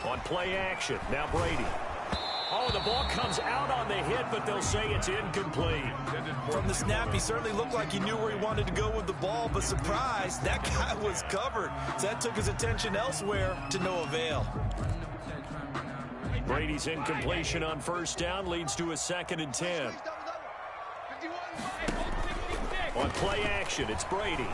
On play action, now Brady. Oh, the ball comes out on the hit, but they'll say it's incomplete. From the snap, he certainly looked like he knew where he wanted to go with the ball, but surprise, that guy was covered. So that took his attention elsewhere to no avail. Brady's incompletion on first down leads to a 2nd and 10. On play action, it's Brady.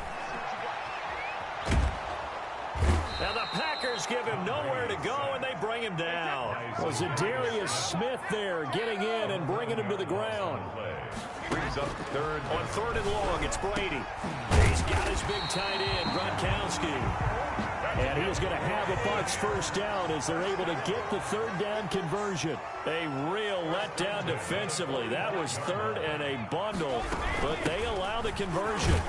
Now the Packers give him nowhere to go, and they bring him down. Was it Darius Smith there getting in and bringing him to the ground? Brings up third. On 3rd and long, it's Brady. He's got his big tight end, Gronkowski. And he is going to have a Bucs first down as they're able to get the 3rd down conversion. A real letdown defensively. That was 3rd and a bundle, but they allow the conversion.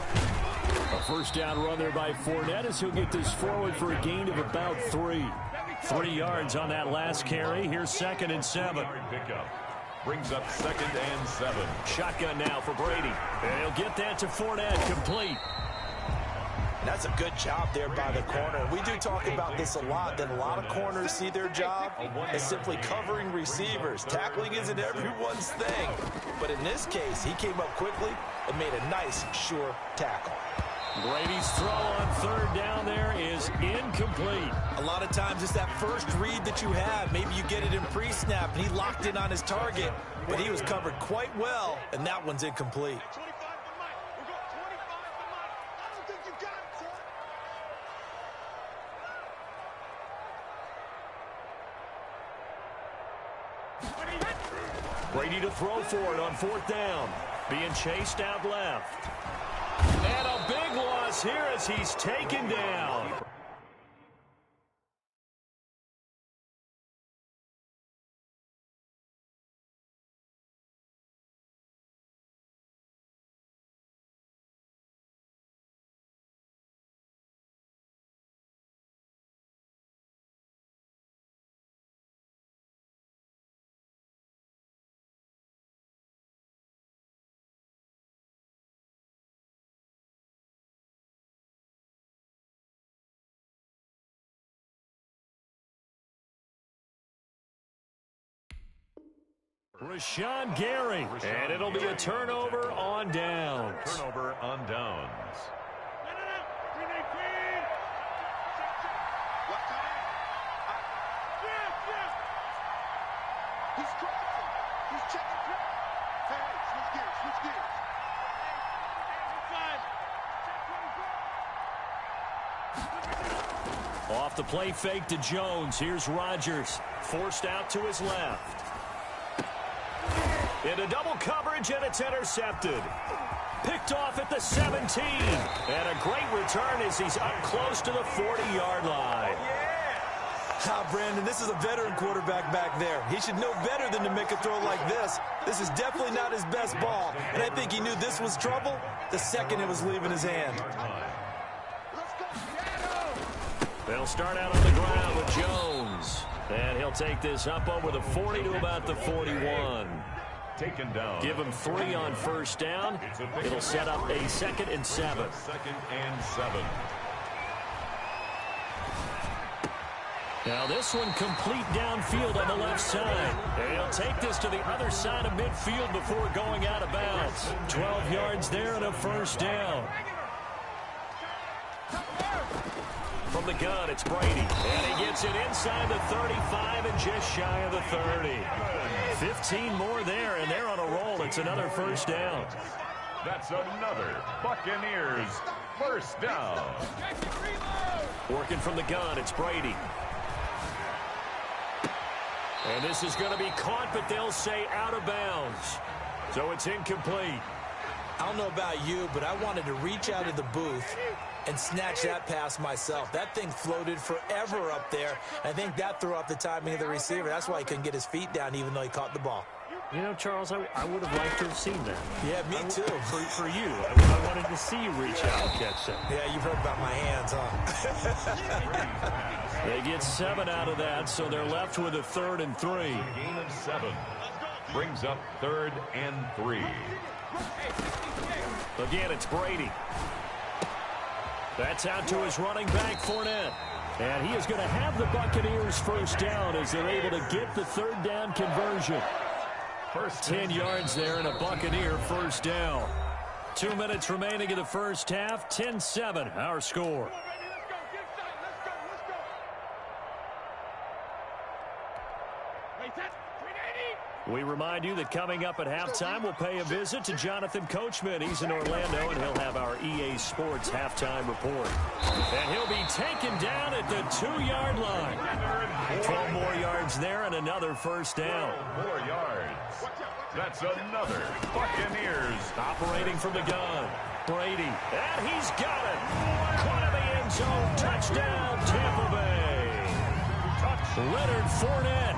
A first down run there by Fournette as he'll get this forward for a gain of about 3. 3 yards on that last carry. Here's 2nd and 7. Brings up 2nd and 7. Shotgun now for Brady. And he'll get that to Fournette, complete. That's a good job there by the corner. We do talk about this a lot, that a lot of corners see their job as simply covering receivers. Tackling isn't everyone's thing. But in this case, he came up quickly and made a nice, sure tackle. Brady's throw on 3rd down there is incomplete. A lot of times it's that first read that you have. Maybe you get it in pre-snap, and he locked in on his target, but he was covered quite well, and that one's incomplete. Brady to throw for it on 4th down. Being chased out left. And a big loss here as he's taken down. Rashawn Gary, and it'll be a turnover on downs. Turnover on downs. Off the play fake to Jones. Here's Rodgers, forced out to his left. Into double coverage, and it's intercepted. Picked off at the 17. And a great return as he's up close to the 40-yard line. Brandon, this is a veteran quarterback back there. He should know better than to make a throw like this. This is definitely not his best ball, and I think he knew this was trouble the second it was leaving his hand. They'll start out on the ground with Jones. And he'll take this up over the 40 to about the 41. Taken down. Give him 3 on first down. It'll set up a 2nd and 7. 2nd and 7. Now this one complete downfield on the left side. And he'll take this to the other side of midfield before going out of bounds. 12 yards there and a first down. From the gun, it's Brady. And he gets it inside the 35 and just shy of the 30. 15 more there, and they're on a roll. It's another first down. That's another Buccaneers first down. Working from the gun, it's Brady. And this is going to be caught, but they'll say out of bounds. So it's incomplete. I don't know about you, but I wanted to reach out of the booth and snatch that pass myself. That thing floated forever up there. I think that threw off the timing of the receiver. That's why he couldn't get his feet down even though he caught the ball. You know, Charles, I would have liked to have seen that. Yeah, me too. For you. I wanted to see you reach out and catch that. Yeah, you've heard about my hands, huh? They get 7 out of that, so they're left with a 3rd and 3. Gain of 7. Brings up 3rd and 3. Again, it's Brady. That's out to his running back, Fournette. And he is going to have the Buccaneers first down as they're able to get the third down conversion. First 10 yards there and a Buccaneer first down. 2 minutes remaining in the first half. 10-7 our score. We remind you that coming up at halftime, we'll pay a visit to Jonathan Coachman. He's in Orlando, and he'll have our EA Sports halftime report. And he'll be taken down at the 2-yard line. 12 more yards there and another first down. 4 yards. That's another Buccaneers. Operating from the gun. Brady. And he's got it. Caught in the end zone. Touchdown, Tampa Bay. Leonard Fournette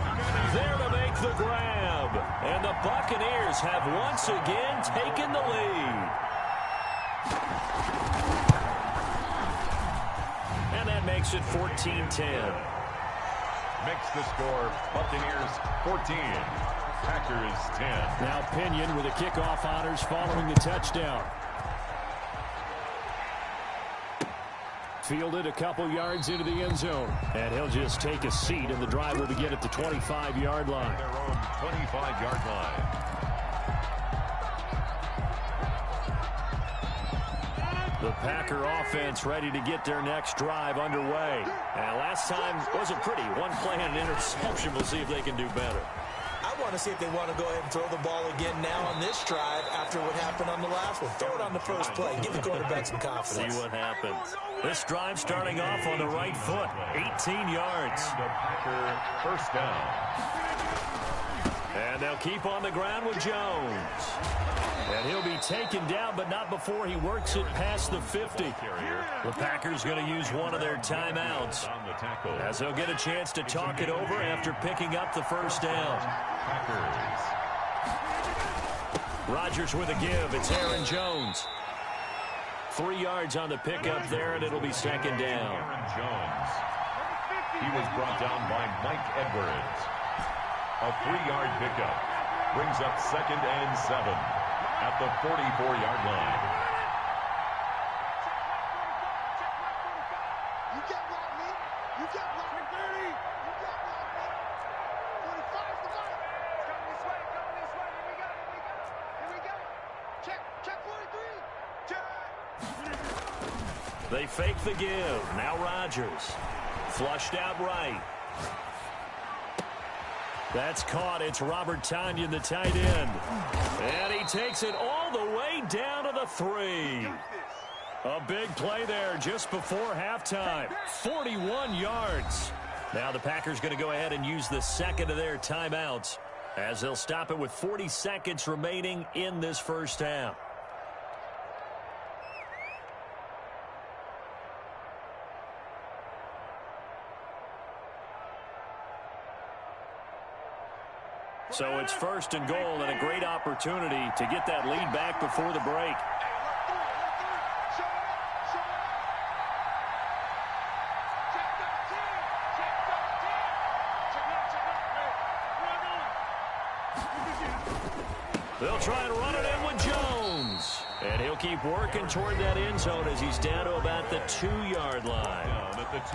there to make the grab. And the Buccaneers have once again taken the lead. And that makes it 14-10. Makes the score Buccaneers 14. Packers 10. Now Pinion with the kickoff honors following the touchdown. Fielded a couple yards into the end zone. And he'll just take a seat, and the drive will begin at the 25-yard line. Their own 25-yard line. The Packer offense ready to get their next drive underway. And last time wasn't pretty. One play and an interception. We'll see if they can do better. I want to see if they want to go ahead and throw the ball again now on this drive after what happened on the last one. Throw it on the first play. Give the quarterback some confidence. See what happens. This drive starting off on the right foot. 18 yards. The Packer first down. And they'll keep on the ground with Jones. And he'll be taken down, but not before he works it past the 50. The Packers going to use one of their timeouts as they'll get a chance to talk it over after picking up the first down. Rodgers with a give. It's Aaron Jones. 3 yards on the pickup there, and it'll be second down. Aaron Jones. He was brought down by Mike Edwards. A 3-yard pickup brings up 2nd and 7 at the 44-yard line. You get blocked, man. You get blocked, 30. You get blocked, man. 45's the mark. Come this way. Here we go. Here we go. Check 43. Check. They fake the give. Now Rodgers. Flushed out right. That's caught. It's Robert Tonyan, the tight end. And he takes it all the way down to the 3. A big play there just before halftime. 41 yards. Now the Packers going to go ahead and use the second of their timeouts as they'll stop it with 40 seconds remaining in this first half. So it's 1st and goal and a great opportunity to get that lead back before the break. They'll try and run it in with Jones. And he'll keep working toward that end zone as he's down to about the 2-yard line.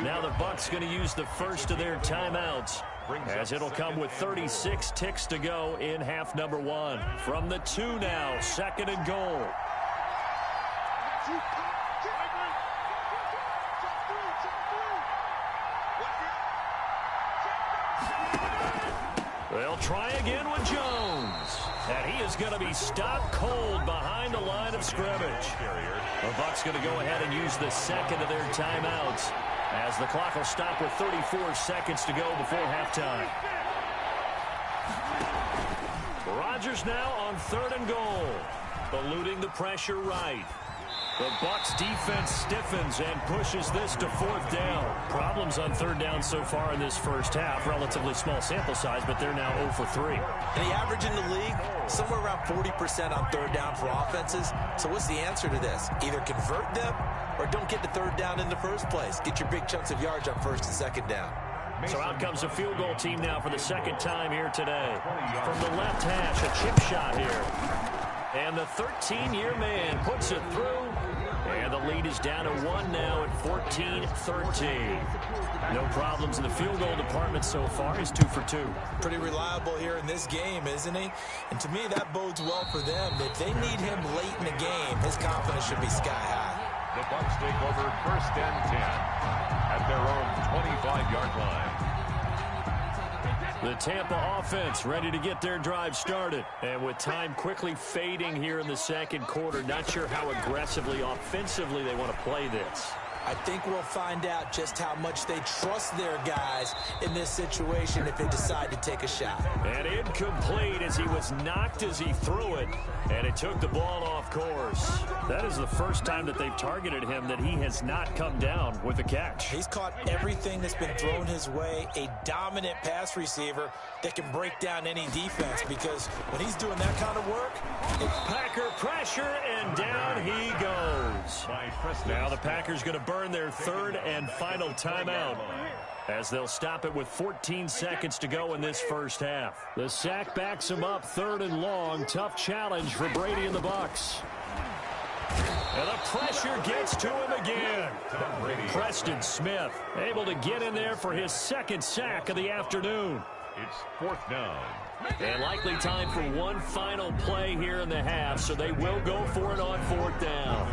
Now the Bucs going to use the first of their timeouts, as it'll come with 36 ticks to go in half number 1. From the 2 now, 2nd and goal. They'll try again with Jones. And he is going to be stopped cold behind the line of scrimmage. The Bucs going to go ahead and use the second of their timeouts, as the clock will stop with 34 seconds to go before halftime. Rodgers now on 3rd and goal, eluding the pressure right. The Bucs defense stiffens and pushes this to 4th down. Problems on 3rd down so far in this first half. Relatively small sample size, but they're now 0 for 3. And the average in the league, somewhere around 40% on 3rd down for offenses. So what's the answer to this? Either convert them or don't get to 3rd down in the first place. Get your big chunks of yards on 1st and 2nd down. So out comes a field goal team now for the 2nd time here today. From the left hash, a chip shot here. And the 13-year man puts it through. And And the lead is down to 1 now at 14-13. No problems in the field goal department so far. He's 2 for 2. Pretty reliable here in this game, isn't he? And to me, that bodes well for them. If they need him late in the game, his confidence should be sky high. The Bucs take over 1st and 10 at their own 25-yard line. The Tampa offense ready to get their drive started. And with time quickly fading here in the second quarter, not sure how aggressively, offensively they want to play this. I think we'll find out just how much they trust their guys in this situation if they decide to take a shot. And incomplete as he was knocked as he threw it, and it took the ball off course. That is the first time that they've targeted him that he has not come down with a catch. He's caught everything that's been thrown his way, a dominant pass receiver that can break down any defense, because when he's doing that kind of work, Packer pressure, and down he goes. Now the Packers going to burn their 3rd and final timeout, as they'll stop it with 14 seconds to go in this first half. The sack backs him up, 3rd and long. Tough challenge for Brady and the Bucs. And the pressure gets to him again. Preston Smith able to get in there for his 2nd sack of the afternoon. It's 4th down. And likely time for one final play here in the half, so they will go for it on 4th down.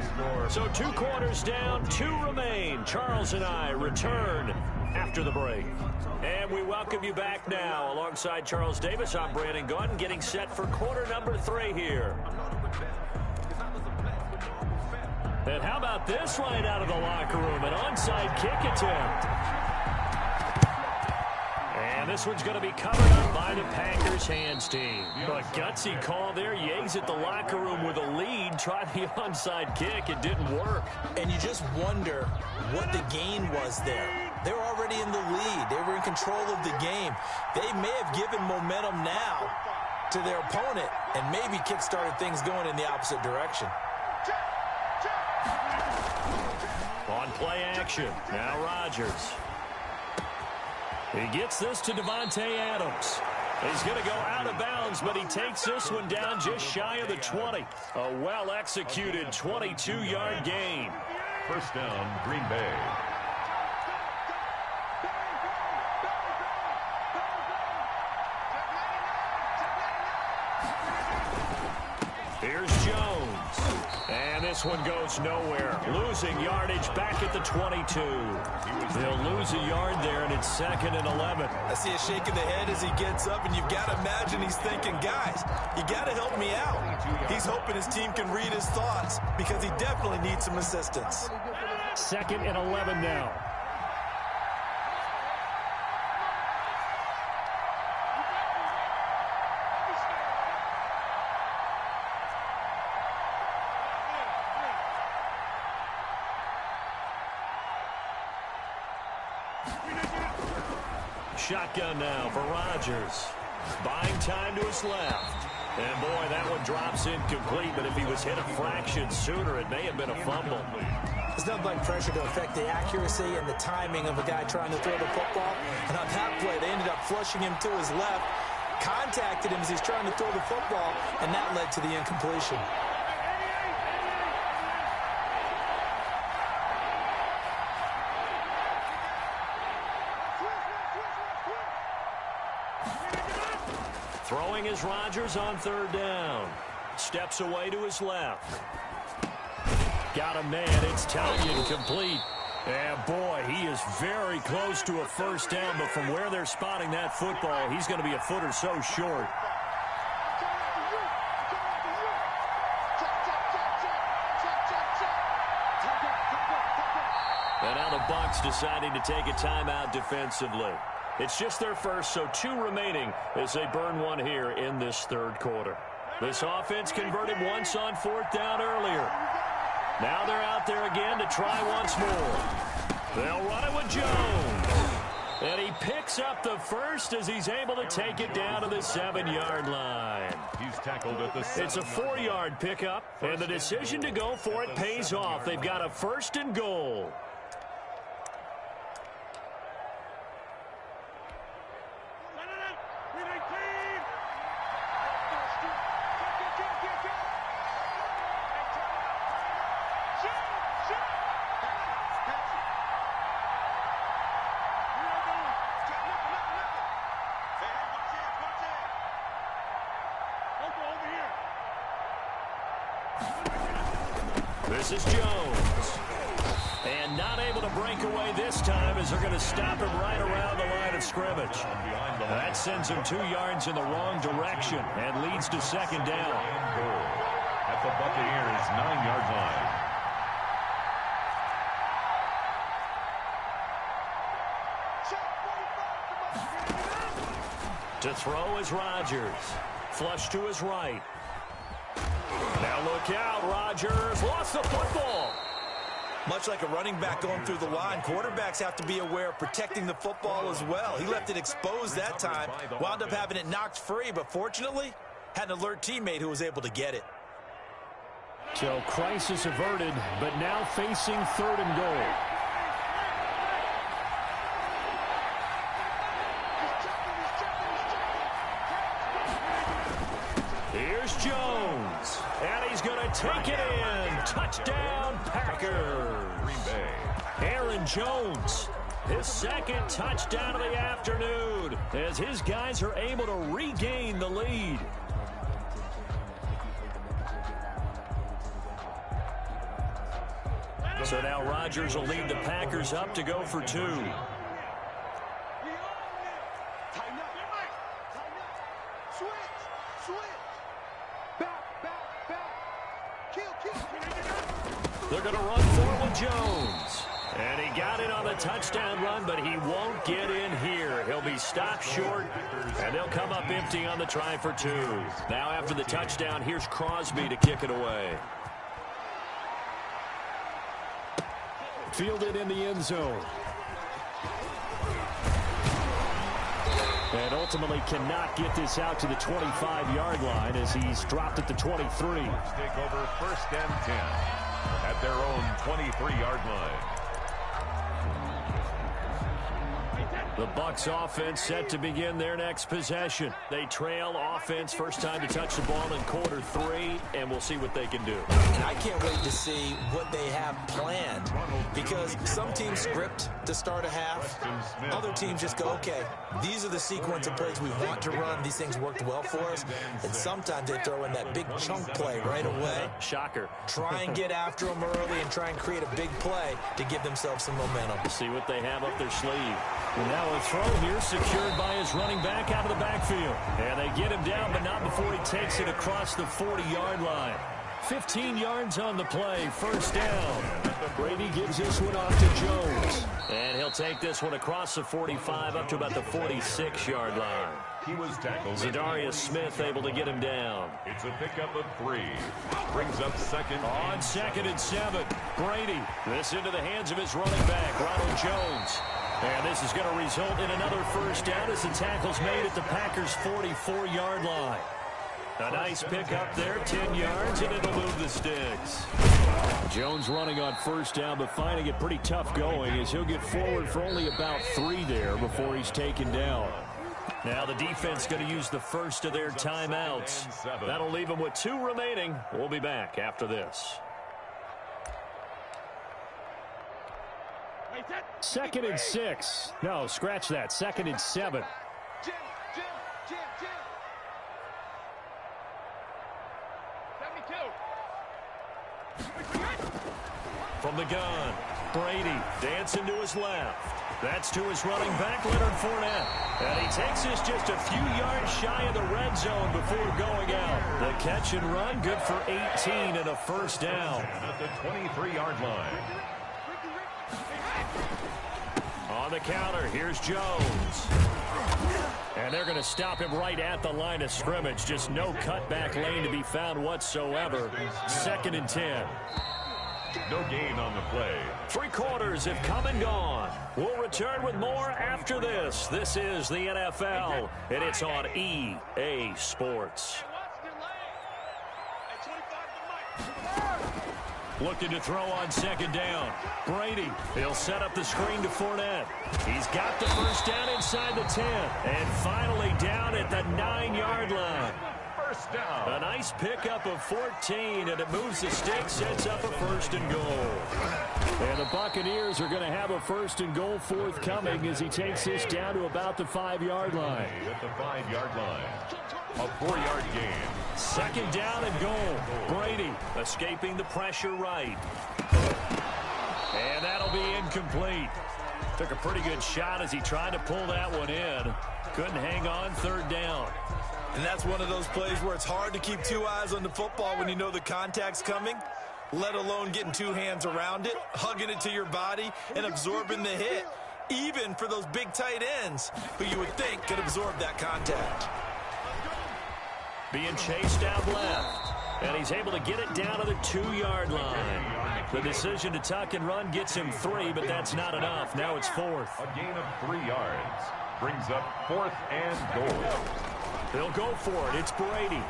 So 2 quarters down, 2 remain. Charles and I return after the break. And we welcome you back now. Alongside Charles Davis, I'm Brandon Gaudin, getting set for quarter number 3 here. And how about this right out of the locker room? An onside kick attempt. And this one's going to be covered up by the Packers hands team. But gutsy call there. Yates at the locker room with a lead. Tried the onside kick. It didn't work. and you just wonder what the gain was there. They were already in the lead. They were in control of the game. They may have given momentum now to their opponent and maybe kick-started things going in the opposite direction. On play action. Now Rodgers. He gets this to Devontae Adams. He's going to go out of bounds, but he takes this one down just shy of the 20. A well-executed 22-yard gain. First down, Green Bay. Here's Jones. And this one goes nowhere. Losing yardage back at the 22. They'll lose a yard there, and it's 2nd and 11. I see a shake of the head as he gets up, and you've got to imagine he's thinking, guys, you got to help me out. He's hoping his team can read his thoughts because he definitely needs some assistance. 2nd and 11 now. Shotgun now for Rodgers. Buying time to his left. And boy, that one drops incomplete, but if he was hit a fraction sooner, it may have been a fumble. There's nothing like pressure to affect the accuracy and the timing of a guy trying to throw the football. And on that play, they ended up flushing him to his left, contacted him as he's trying to throw the football, and that led to the incompletion. Throwing is Rodgers on 3rd down. Steps away to his left. Got a man. It's Talion complete. And boy, he is very close to a first down, but from where they're spotting that football, he's going to be a foot or so short. And now the Bucs deciding to take a timeout defensively. It's just their first, so 2 remaining as they burn one here in this 3rd quarter. This offense converted once on 4th down earlier. Now they're out there again to try once more. They'll run it with Jones. And he picks up the first as he's able to take it down to the 7-yard line. He's tackled at the 7. It's a 4-yard pickup, and the decision to go for it pays off. They've got a 1st and goal. This is Jones. And not able to break away this time as they're going to stop him right around the line of scrimmage. That sends him 2 yards in the wrong direction and leads to second down. At the Buccaneers' 9-yard line. To throw is Rodgers. Flush to his right. Now look out, Rodgers lost the football. Much like a running back going through the line, quarterbacks have to be aware of protecting the football as well. He left it exposed that time, wound up having it knocked free, but fortunately, had an alert teammate who was able to get it. So crisis averted, but now facing 3rd and goal. Here's Jones, and he's going to take it in. Touchdown, Packers. Green Bay. Aaron Jones, his 2nd touchdown of the afternoon, as his guys are able to regain the lead. So now Rodgers will lead the Packers up to go for 2. They're going to run forward Jones. And he got it on the touchdown run, but he won't get in here. He'll be stopped short, and they'll come up empty on the try for 2. Now after the touchdown, here's Crosby to kick it away. Fielded in the end zone. And ultimately cannot get this out to the 25-yard line as he's dropped at the 23. Take over 1st and 10 at their own 23-yard line. The Bucs offense set to begin their next possession. They trail offense, first time to touch the ball in quarter 3, and we'll see what they can do. And I can't wait to see what they have planned, because some teams script to start a half. Other teams just go, okay, these are the sequence of plays we want to run. These things worked well for us. And sometimes they throw in that big chunk play right away. Shocker. Try and get after them early and try and create a big play to give themselves some momentum. See what they have up their sleeve. And now a throw here secured by his running back out of the backfield. And they get him down, but not before he takes it across the 40-yard line. 15 yards on the play, first down. Brady gives this one off to Jones. And he'll take this one across the 45 up to about the 46-yard line. He was tackled. Zadarius Smith able to get him down. It's a pickup of 3. Brings up 2nd. On 2nd and 7. Brady, this into the hands of his running back, Ronald Jones. And this is going to result in another first down as the tackle's made at the Packers' 44-yard line. A nice pick up there, 10 yards, and it'll move the sticks. Jones running on first down, but finding it pretty tough going as he'll get forward for only about 3 there before he's taken down. Now the defense going to use the first of their timeouts. That'll leave them with 2 remaining. We'll be back after this. 2nd and 6. No, scratch that. 2nd and 7. Jim. 72. From the gun, Brady dancing to his left. That's to his running back, Leonard Fournette. And he takes this just a few yards shy of the red zone before going out. The catch and run, good for 18 and a first down. At the 23-yard line. On the counter, here's Jones. And they're going to stop him right at the line of scrimmage. Just no cutback lane to be found whatsoever. 2nd and 10. No gain on the play. 3 quarters have come and gone. We'll return with more after this. This is the NFL, and it's on EA Sports. Looking to throw on 2nd down. Brady, he'll set up the screen to Fournette. He's got the first down inside the 10. And finally down at the 9-yard line. First down. A nice pickup of 14, and it moves the sticks, sets up a 1st and goal. And the Buccaneers are going to have a 1st and goal forthcoming as he takes this down to about the 5-yard line. At the 5-yard line. A 4-yard gain. Second down and goal. Brady escaping the pressure right. And that'll be incomplete. Took a pretty good shot as he tried to pull that one in. Couldn't hang on. Third down. And that's one of those plays where it's hard to keep two eyes on the football when you know the contact's coming, let alone getting two hands around it, hugging it to your body, and absorbing the hit, even for those big tight ends who you would think could absorb that contact. Being chased out left, and he's able to get it down to the 2-yard line. The decision to tuck and run gets him 3, but that's not enough. Now it's 4th. A gain of 3 yards brings up 4th and goal. They'll go for it. It's Brady.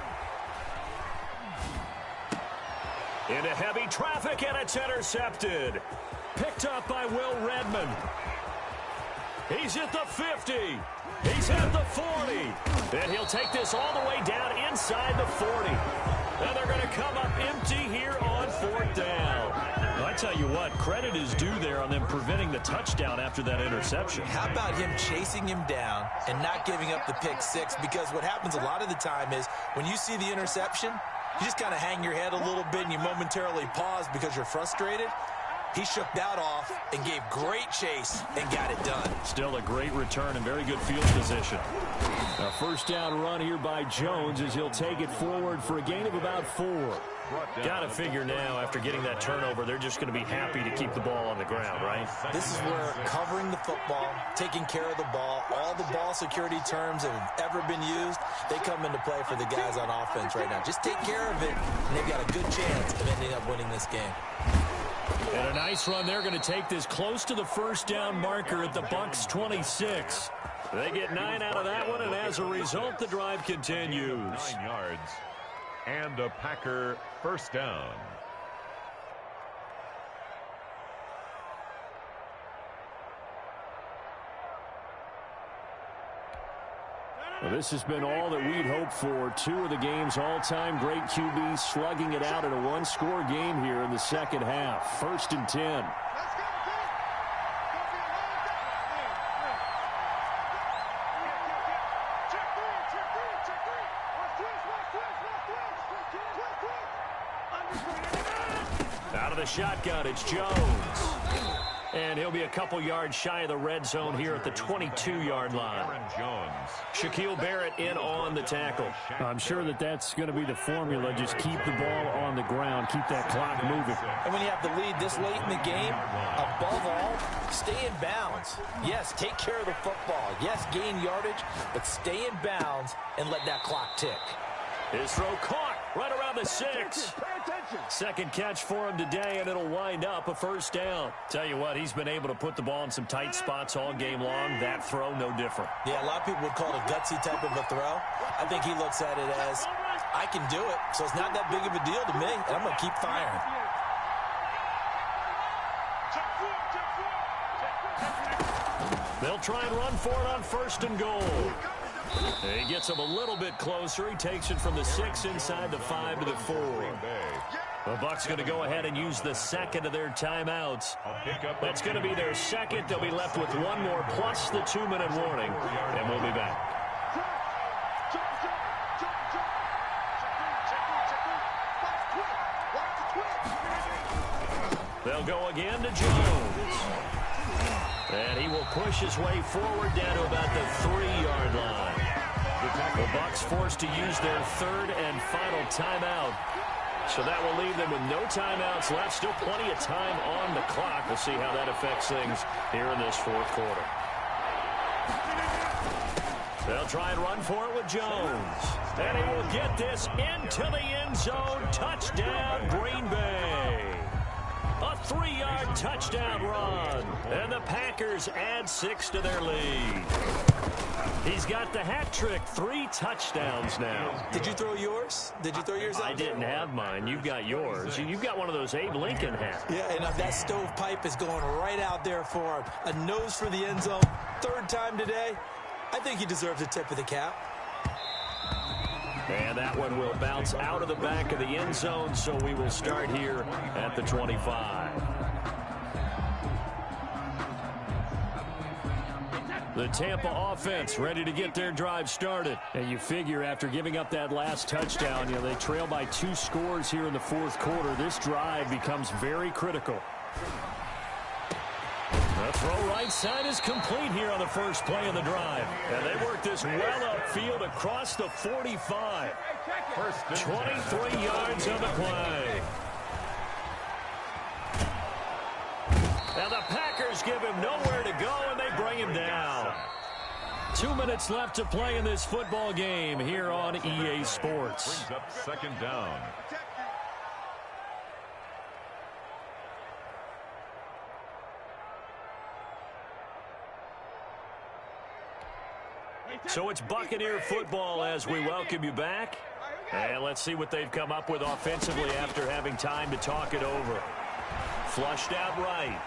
Into heavy traffic, and it's intercepted. Picked up by Will Redmond. He's at the 50. He's at the 40. And he'll take this all the way down inside the 40. And they're going to come up empty here on 4th down. Well, I tell you what, credit is due there on them preventing the touchdown after that interception. How about him chasing him down and not giving up the pick six? Because what happens a lot of the time is when you see the interception, you just kind of hang your head a little bit and you momentarily pause because you're frustrated. He shook that off and gave great chase and got it done. Still a great return and very good field position. A first down run here by Jones as he'll take it forward for a gain of about 4. Got to figure now after getting that turnover, they're just going to be happy to keep the ball on the ground, right? This is where covering the football, taking care of the ball, all the ball security terms that have ever been used, they come into play for the guys on offense right now. Just take care of it, and they've got a good chance of ending up winning this game. And a nice run. They're going to take this close to the first down marker at the Bucs 26. They get 9 out of that one, and as a result, the drive continues. 9 yards and a Packer first down. Well, this has been all that we'd hoped for. 2 of the game's all-time great QBs slugging it out in a one-score game here in the second half. 1st and 10. Out of the shotgun, it's Jones. And he'll be a couple yards shy of the red zone here at the 22-yard line. Shaquille Barrett in on the tackle. I'm sure that that's going to be the formula. Just keep the ball on the ground. Keep that clock moving. And when you have the lead this late in the game, above all, stay in bounds. Yes, take care of the football. Yes, gain yardage, but stay in bounds and let that clock tick. His throw caught right around the 6. Second catch for him today, and it'll wind up a first down. Tell you what, he's been able to put the ball in some tight spots all game long. That throw, no different. Yeah, a lot of people would call it a gutsy type of a throw. I think he looks at it as, I can do it, so it's not that big of a deal to me, and I'm going to keep firing. They'll try and run for it on 1st and goal. He gets him a little bit closer. He takes it from the 6 inside the 5 to the 4. The Bucs going to go ahead and use the second of their timeouts. That's going to be their second. They'll be left with 1 more plus the 2-minute warning, and we'll be back. They'll go again to Jones. And he will push his way forward down to about the 3-yard line. The Bucs forced to use their 3rd and final timeout. So that will leave them with no timeouts left. Still plenty of time on the clock. We'll see how that affects things here in this 4th quarter. They'll try and run for it with Jones. And he will get this into the end zone. Touchdown, Green Bay. A 3-yard touchdown run. And the Packers add 6 to their lead. He's got the hat trick. 3 touchdowns now. Did you throw yours? Did you throw yours out? I didn't have mine. You've got yours. You've got one of those Abe Lincoln hats. Yeah, and that stovepipe is going right out there for him. A nose for the end zone. 3rd time today. I think he deserves a tip of the cap. And that one will bounce out of the back of the end zone, so we will start here at the 25. The Tampa offense ready to get their drive started. And you figure after giving up that last touchdown, they trail by 2 scores here in the fourth quarter. This drive becomes very critical. The throw right side is complete here on the first play of the drive. And they work this well upfield across the 45. 23 yards on the play. And the Packers give him nowhere to go, and they bring him down. 2 minutes left to play in this football game here on EA Sports. Brings up second down. So it's Buccaneer football as we welcome you back. And let's see what they've come up with offensively after having time to talk it over. Flushed out right.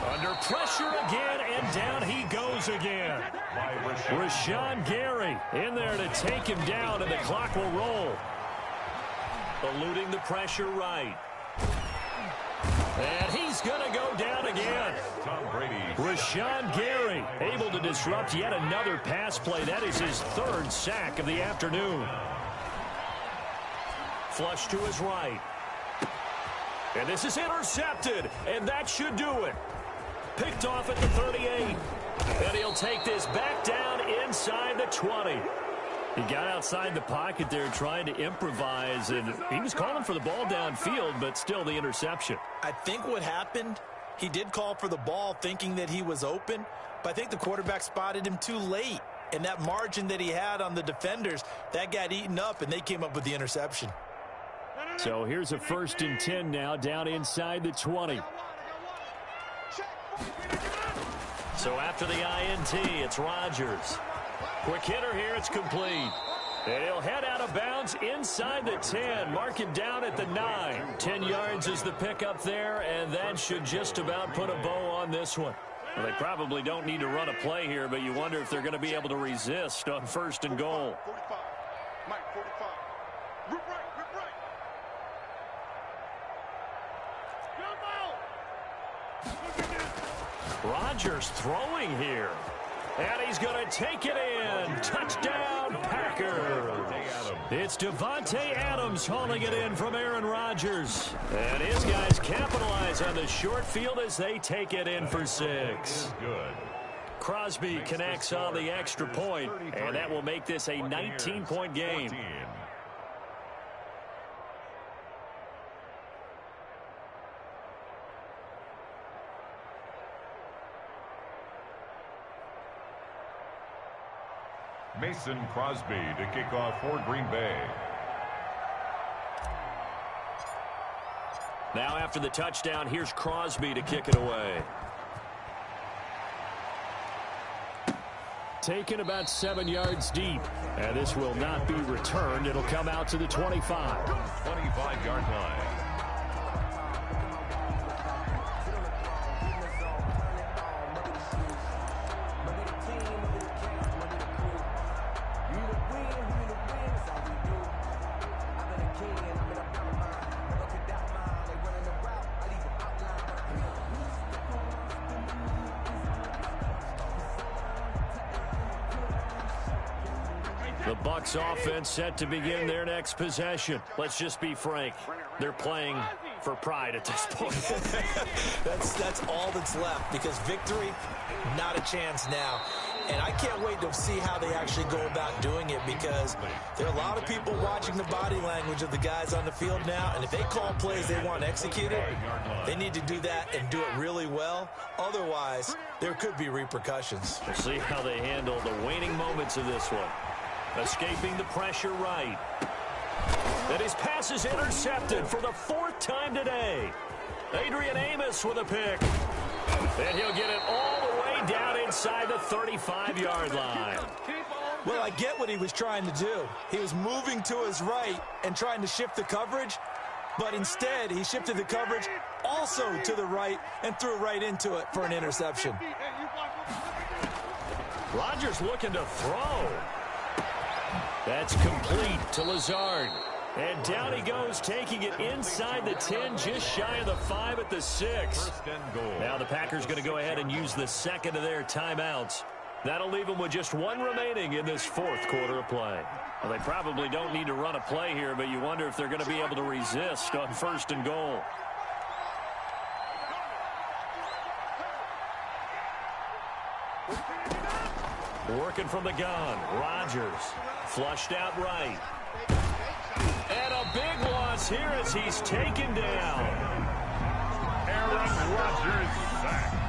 Under pressure again, and down he goes again. Rashawn Gary in there to take him down, and the clock will roll. Eluding the pressure right. And he's going to go down again. Tom Brady. Rashawn Gary able to disrupt yet another pass play. That is his 3rd sack of the afternoon. Flush to his right. And this is intercepted, and that should do it. Picked off at the 38. And he'll take this back down inside the 20. He got outside the pocket there trying to improvise, and he was calling for the ball downfield, but still the interception. I think what happened, he did call for the ball thinking that he was open, but I think the quarterback spotted him too late. And that margin that he had on the defenders, that got eaten up, and they came up with the interception. So here's a 1st and 10 now down inside the 20. So after the INT, it's Rodgers. Quick hitter here, it's complete. And he'll head out of bounds inside the 10. Mark him down at the 9. 10 yards is the pickup there, and that should just about put a bow on this one. Well, they probably don't need to run a play here, but you wonder if they're going to be able to resist on 1st and goal. 45. Mike, 45. Rip right, rip right. Rodgers throwing here. And he's going to take it in. Touchdown, Packers. It's Devontae Adams hauling it in from Aaron Rodgers. And his guys capitalize on the short field as they take it in for 6. Good. Crosby connects on the extra point, and that will make this a 19-point game. Mason Crosby to kick off for Green Bay. Now after the touchdown, here's Crosby to kick it away. Taken about 7 yards deep. And this will not be returned. It'll come out to the 25. 25-yard line. The Bucs offense set to begin their next possession. Let's just be frank. They're playing for pride at this point. That's all that's left, because victory, not a chance now. And I can't wait to see how they actually go about doing it, because there are a lot of people watching the body language of the guys on the field now, and if they call plays they want executed, they need to do that and do it really well. Otherwise, there could be repercussions. We'll see how they handle the waning moments of this one. Escaping the pressure right. And his pass is intercepted for the 4th time today. Adrian Amos with a pick. And he'll get it all the way down inside the 35-yard line. Well, I get what he was trying to do. He was moving to his right and trying to shift the coverage, but instead he shifted the coverage also to the right and threw right into it for an interception. Rodgers looking to throw. That's complete to Lazard. And down he goes, taking it inside the 10, just shy of the 5 at the 6. First and goal. Now the Packers going to go ahead and use the second of their timeouts. That'll leave them with just one remaining in this fourth quarter of play. Well, they probably don't need to run a play here, but you wonder if they're going to be able to resist on first and goal. Working from the gun, Rodgers flushed out right. And a big loss here as he's taken down. Aaron Rodgers sacked.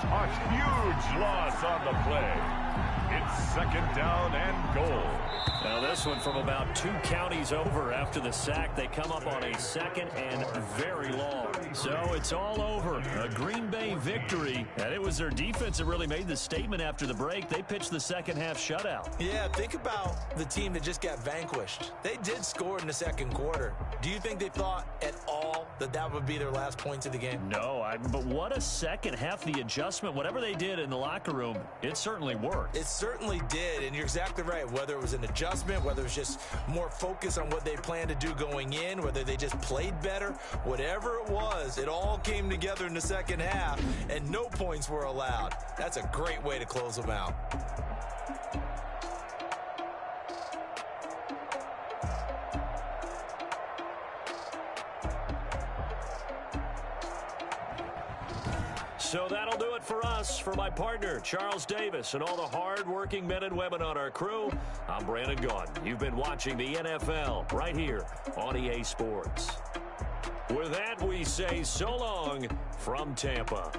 A huge loss on the play. It's second down and goal. Now this one from about 2 counties over after the sack. They come up on a second and very long. So it's all over. A Green Bay victory. And it was their defense that really made the statement after the break. They pitched the second half shutout. Yeah, think about the team that just got vanquished. They did score in the second quarter. Do you think they thought at all that that would be their last points of the game? No, but what a second half. The adjustment, whatever they did in the locker room, it certainly worked. It certainly did, and you're exactly right. Whether it was an adjustment, whether it was just more focus on what they planned to do going in, whether they just played better, whatever it was, it all came together in the second half, and no points were allowed. That's a great way to close them out. So that'll do it for us. For my partner, Charles Davis, and all the hard-working men and women on our crew, I'm Brandon Gaudin. You've been watching the NFL right here on EA Sports. With that, we say so long from Tampa.